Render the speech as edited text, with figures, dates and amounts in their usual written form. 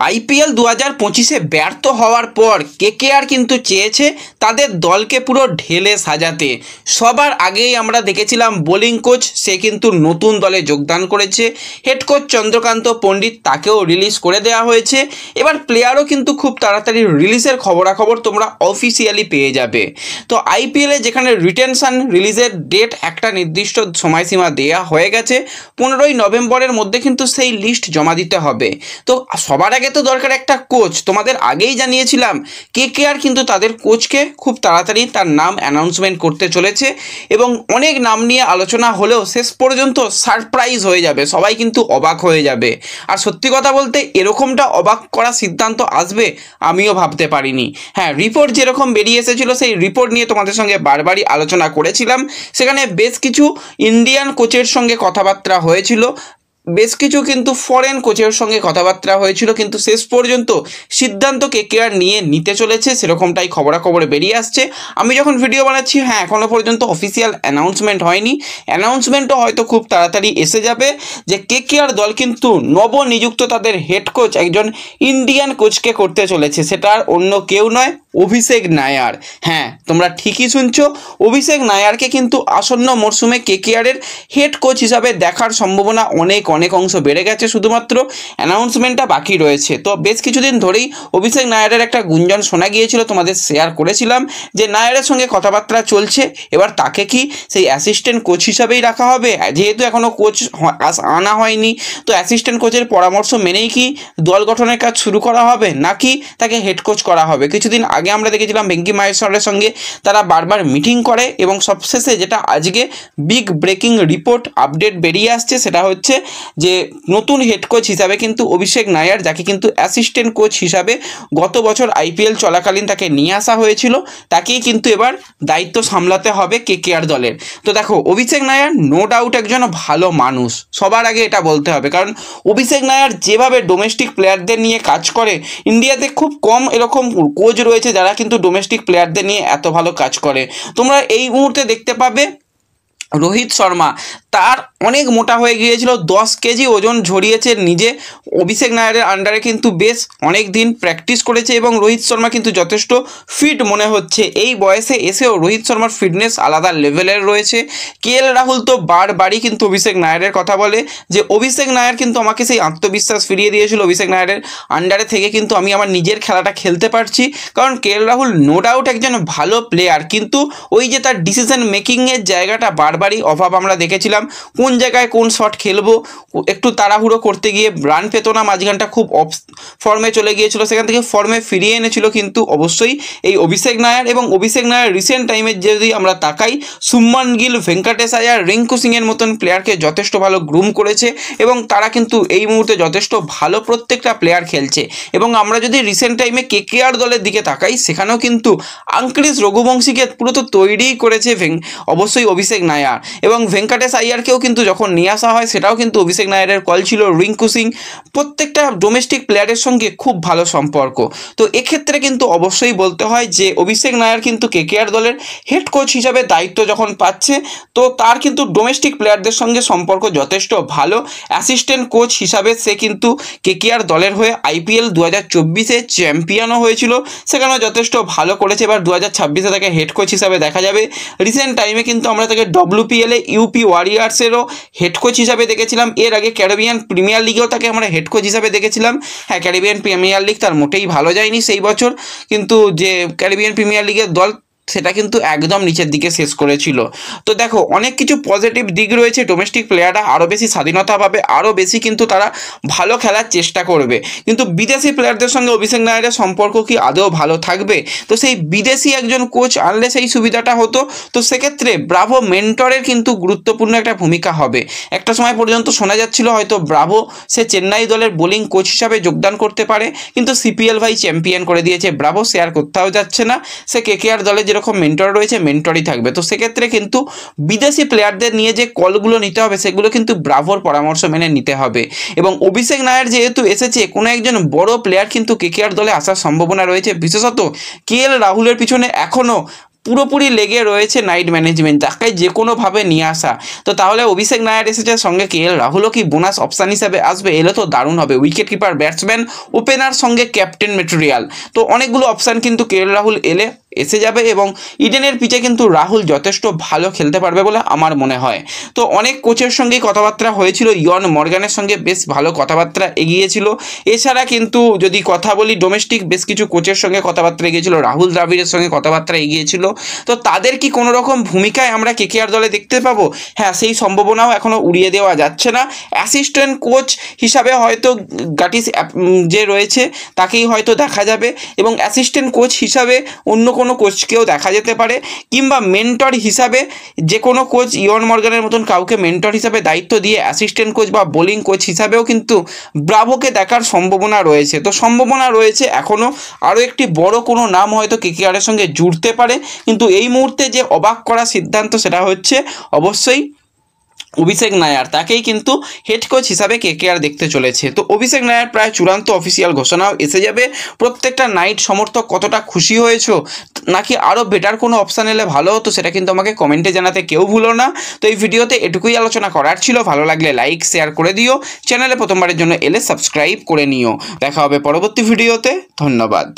IPL 2025-এ ব্যর্থ হওয়ার পর কেকেআর কিন্তু চেয়েছে তাদের দলকে পুরো ঢেলে সাজাতে। সবার আগেই আমরা দেখেছিলাম বোলিং কোচ সে কিন্তু নতুন দলে যোগদান করেছে। হেড কোচ চন্দ্রকান্ত পণ্ডিত তাকেও রিলিজ করে দেওয়া হয়েছে। এবার প্লেয়ারও কিন্তু খুব তাড়াতাড়ি রিলিজের খবরাখবর তোমরা অফিসিয়ালি পেয়ে যাবে। তো আইপিএলে যেখানে রিটেনশন রিলিজের ডেট একটা নির্দিষ্ট সময়সীমা দেওয়া হয়ে গেছে, 15ই নভেম্বরের মধ্যে কিন্তু সেই লিস্ট জমা দিতে হবে। তো সবার আগে তো দরকার একটা কোচ। তোমাদের আগেই জানিয়েছিলাম কেকেআর কিন্তু তাদের কোচকে খুব তাড়াতাড়ি তার নাম অ্যানাউন্সমেন্ট করতে চলেছে এবং অনেক নাম নিয়ে আলোচনা হলেও শেষ পর্যন্ত সারপ্রাইজ হয়ে যাবে, সবাই কিন্তু অবাক হয়ে যাবে। আর সত্যি কথা বলতে এরকমটা অবাক করা সিদ্ধান্ত আসবে আমিও ভাবতে পারিনি। হ্যাঁ, রিপোর্ট যেরকম বেরিয়ে এসেছিল সেই রিপোর্ট নিয়ে তোমাদের সঙ্গে বারবারই আলোচনা করেছিলাম। সেখানে বেশ কিছু ইন্ডিয়ান কোচের সঙ্গে কথাবার্তা হয়েছিল, বেশ কিছু কিন্তু ফরেন কোচের সঙ্গে কথাবার্তা হয়েছিল, কিন্তু শেষ পর্যন্ত সিদ্ধান্ত কেকেআর নিতে চলেছে সেরকমটাই খবরাখবরে বেরিয়ে আসছে। আমি যখন ভিডিও বানাচ্ছি এখনও পর্যন্ত অফিসিয়াল অ্যানাউন্সমেন্ট হয়নি। অ্যানাউন্সমেন্টও হয়তো খুব তাড়াতাড়ি এসে যাবে যে কেকেআর দল কিন্তু নবনিযুক্ত তাদের হেড কোচ একজন ইন্ডিয়ান কোচকে করতে চলেছে। সেটা আর অন্য কেউ নয়, অভিষেক নায়ার। হ্যাঁ, তোমরা ঠিকই শুনছো, অভিষেক নায়ারকে কিন্তু আসন্ন মরশুমে কেকেআরের হেড কোচ হিসাবে দেখার সম্ভাবনা অনেক অংশ বেড়ে গেছে, শুধুমাত্র অ্যানাউন্সমেন্টটা বাকি রয়েছে। তো বেশ কিছুদিন ধরেই অভিষেক নায়ারের একটা গুঞ্জন শোনা গিয়েছিল, তোমাদের শেয়ার করেছিলাম যে নায়ারের সঙ্গে কথাবার্তা চলছে। এবার তাকে কি সেই অ্যাসিস্ট্যান্ট কোচ হিসাবেই রাখা হবে? যেহেতু এখনও কোচ আনা হয়নি, তো অ্যাসিস্ট্যান্ট কোচের পরামর্শ মেনেই কি দল গঠনের কাজ শুরু করা হবে, নাকি তাকে হেড কোচ করা হবে? কিছুদিন আগে আমরা দেখেছিলাম ভেঙ্কি মাহেশ্বরের সঙ্গে তারা বারবার মিটিং করে এবং সবশেষে যেটা আজকে বিগ ব্রেকিং রিপোর্ট আপডেট বেরিয়ে আসছে সেটা হচ্ছে যে নতুন হেড কোচ হিসাবে কিন্তু অভিষেক নায়ার, যাকে কিন্তু অ্যাসিস্ট্যান্ট কোচ হিসাবে গত বছর আইপিএল চলাকালীন তাকে নিয়ে আসা হয়েছিল, তাকেই কিন্তু এবার দায়িত্ব সামলাতে হবে কেকেআর দলের। তো দেখো, অভিষেক নায়ার নো ডাউট একজন ভালো মানুষ, সবার আগে এটা বলতে হবে, কারণ অভিষেক নায়ার যেভাবে ডোমেস্টিক প্লেয়ারদের নিয়ে কাজ করে, ইন্ডিয়াতে খুব কম এরকম কোচ রয়েছে যারা কিন্তু ডোমেস্টিক প্লেয়ারদের নিয়ে এত ভালো কাজ করে। তোমরা এই মুহূর্তে দেখতে পাবে রোহিত শর্মা তার অনেক মোটা হয়ে গিয়েছিল, 10 কেজি ওজন ঝরিয়েছে নিজে। অভিষেক নায়ারের আন্ডারে কিন্তু বেশ অনেক দিন প্র্যাকটিস করেছে এবং রোহিত শর্মা কিন্তু যথেষ্ট ফিট মনে হচ্ছে। এই বয়সে এসেও রোহিত শর্মার ফিটনেস আলাদা লেভেলের রয়েছে। কেএল রাহুল তো বারবারই কিন্তু অভিষেক নায়ারের কথা বলে যে অভিষেক নায়ার কিন্তু আমাকে সেই আত্মবিশ্বাস ফিরিয়ে দিয়েছিল, অভিষেক নায়ারের আন্ডারে থেকে কিন্তু আমি আমার নিজের খেলাটা খেলতে পারছি। কারণ কেএল রাহুল নো ডাউট একজন ভালো প্লেয়ার, কিন্তু ওই যে তার ডিসিশন মেকিংয়ের জায়গাটা বারবারই অভাব আমরা দেখেছিলাম। কোন জায়গায় কোন শট খেলবো, একটু তাড়াহুড়ো করতে গিয়ে রান পেত না, মাঝখানটা খুব অফ ফর্মে চলে গিয়েছিল, সেখান থেকে ফর্মে ফিরিয়ে এনেছিল কিন্তু অবশ্যই এই অভিষেক নায়ার। এবং অভিষেক নায়ার রিসেন্ট টাইমে যদি আমরা তাকাই, শুভমান গিল, ভেঙ্কটেশ আয়ার, রিঙ্কু সিংয়ের মতন প্লেয়ারকে যথেষ্ট ভালো গ্রুম করেছে এবং তারা কিন্তু এই মুহূর্তে যথেষ্ট ভালো প্রত্যেকটা প্লেয়ার খেলছে। এবং আমরা যদি রিসেন্ট টাইমে কেকেআর দলের দিকে তাকাই, সেখানেও কিন্তু আঙ্ক্রিস রঘুবংশীকে পুরো তো তৈরিই করেছে অবশ্যই অভিষেক নায়ার। এবং ভেঙ্কটেশ আয়ারকেও কিন্তু যখন নিয়ে আসা হয় সেটাও কিন্তু অভিষেক নায়ারের কল ছিল। রিঙ্কু সিং, প্রত্যেকটা ডোমেস্টিক প্লেয়ারের সঙ্গে খুব ভালো সম্পর্ক। তো এক্ষেত্রে কিন্তু অবশ্যই বলতে হয় যে অভিষেক নায়ার কিন্তু কেকেআর দলের হেড কোচ হিসাবে দায়িত্ব যখন পাচ্ছে, তো তার কিন্তু ডোমেস্টিক প্লেয়ারদের সঙ্গে সম্পর্ক যথেষ্ট ভালো। অ্যাসিস্ট্যান্ট কোচ হিসাবে সে কিন্তু কেকেআর দলের হয়ে আইপিএল 2024-এ চ্যাম্পিয়নও হয়েছিল, সেখানেও যথেষ্ট ভালো করেছে। এবার 2026-এ তাকে হেড কোচ হিসাবে দেখা যাবে। রিসেন্ট টাইমে কিন্তু আমরা তাকে WPL-এ ইউপি ওয়ারিয়ার্সেরও হেড কোচ হিসাবে দেখেছিলাম। এর আগে ক্যারিবিয়ান প্রিমিয়ার লিগেও তাকে আমরা হেড কোচ হিসাবে দেখেছিলাম। হ্যাঁ, ক্যারিবিয়ান প্রিমিয়ার লিগ তার মোটেই ভালো যায়নি সেই বছর, কিন্তু যে ক্যারিবিয়ান প্রিমিয়ার লিগের দল সেটা কিন্তু একদম নিচের দিকে শেষ করেছিল। তো দেখো, অনেক কিছু পজিটিভ দিক রয়েছে। ডোমেস্টিক প্লেয়াররা আরও বেশি স্বাধীনতা পাবে, আরও বেশি কিন্তু তারা ভালো খেলার চেষ্টা করবে। কিন্তু বিদেশি প্লেয়ারদের সঙ্গে অভিষেক নায়ারের সম্পর্ক কি আদৌ ভালো থাকবে? তো সেই বিদেশি একজন কোচ আনলে সেই সুবিধাটা হতো। তো সেক্ষেত্রে ব্রাভো মেন্টরের কিন্তু গুরুত্বপূর্ণ একটা ভূমিকা হবে। একটা সময় পর্যন্ত শোনা যাচ্ছিল হয়তো ব্রাভো সে চেন্নাই দলের বোলিং কোচ হিসাবে যোগদান করতে পারে, কিন্তু সিপিএল ভাই চ্যাম্পিয়ন করে দিয়েছে ব্রাভো, সে আর কোথাও যাচ্ছে না, সে কেকেআর দলে যেরকম মেন্টর রয়েছে মেন্টরই থাকবে। তো সেক্ষেত্রে কিন্তু বিদেশি প্লেয়ারদের নিয়ে যে কলগুলো নিতে হবে সেগুলো কিন্তু ব্রাভোর পরামর্শ মেনে নিতে হবে। এবং অভিষেক নায়ার যেহেতু এসেছে, কোনো একজন বড় প্লেয়ার কিন্তু কেকেআর দলে আসার সম্ভাবনা রয়েছে। বিশেষত কেএল রাহুলের পিছনে এখনও পুরোপুরি লেগে রয়েছে নাইট ম্যানেজমেন্ট, তাকে যে কোনোভাবে নিয়ে আসা। তো তাহলে অভিষেক নায়ার এসেছে, সঙ্গে KL রাহুলও কি বোনাস অপশান হিসাবে আসবে? এলে তো দারুণ হবে। উইকেট কিপার, ব্যাটসম্যান, ওপেনার, সঙ্গে ক্যাপ্টেন মেটেরিয়াল, তো অনেকগুলো অপশান কিন্তু KL রাহুল এসে যাবে এবং ইডেনের পিচে কিন্তু রাহুল যথেষ্ট ভালো খেলতে পারবে বলে আমার মনে হয়। তো অনেক কোচের সঙ্গেই কথাবার্তা হয়েছিল, ইয়ন মর্গানের সঙ্গে বেশ ভালো কথাবার্তা এগিয়েছিল। এছাড়া কিন্তু যদি কথা বলি ডোমেস্টিক বেশ কিছু কোচের সঙ্গে কথাবার্তা এগিয়েছিল, রাহুল দ্রাবিড়ের সঙ্গে কথাবার্তা এগিয়েছিল। তো তাদের কি কোনো রকম ভূমিকায় আমরা KKR দলে দেখতে পাবো? হ্যাঁ, সেই সম্ভাবনাও এখনও উড়িয়ে দেওয়া যাচ্ছে না। অ্যাসিস্ট্যান্ট কোচ হিসাবে হয়তো গাটিস যে রয়েছে তাকেই হয়তো দেখা যাবে, এবং অ্যাসিস্ট্যান্ট কোচ হিসাবে অন্য কোনো কোচকেও দেখা যেতে পারে, কিংবা মেন্টর হিসাবে যে কোনো কোচ ইয়ন মর্গানের মতন কাউকে মেন্টর হিসাবে দায়িত্ব দিয়ে অ্যাসিস্ট্যান্ট কোচ বা বোলিং কোচ হিসাবেও কিন্তু ব্রাভোকে দেখার সম্ভাবনা রয়েছে। তো সম্ভাবনা রয়েছে এখনও আরও একটি বড় কোনো নাম হয়তো KKRের সঙ্গে জুড়তে পারে, কিন্তু এই মুহূর্তে যে অবাক করা সিদ্ধান্ত সেটা হচ্ছে অবশ্যই অভিষেক নায়ার, তাকেই কিন্তু হেড কোচ হিসাবে KKR দেখতে চলেছে। তো অভিষেক নায়ার প্রায় চূড়ান্ত অফিসিয়াল ঘোষণাও এসে যাবে। প্রত্যেকটা নাইট সমর্থক কতটা খুশি হয়েছো, নাকি আরও বেটার কোনো অপশান এলে ভালো হতো, সেটা কিন্তু আমাকে কমেন্টে জানাতে কেউ ভুলো না। তো এই ভিডিওতে এটুকুই আলোচনা করার ছিল। ভালো লাগলে লাইক শেয়ার করে দিও, চ্যানেলে প্রথমবারের জন্য এলে সাবস্ক্রাইব করে নিও। দেখা হবে পরবর্তী ভিডিওতে। ধন্যবাদ।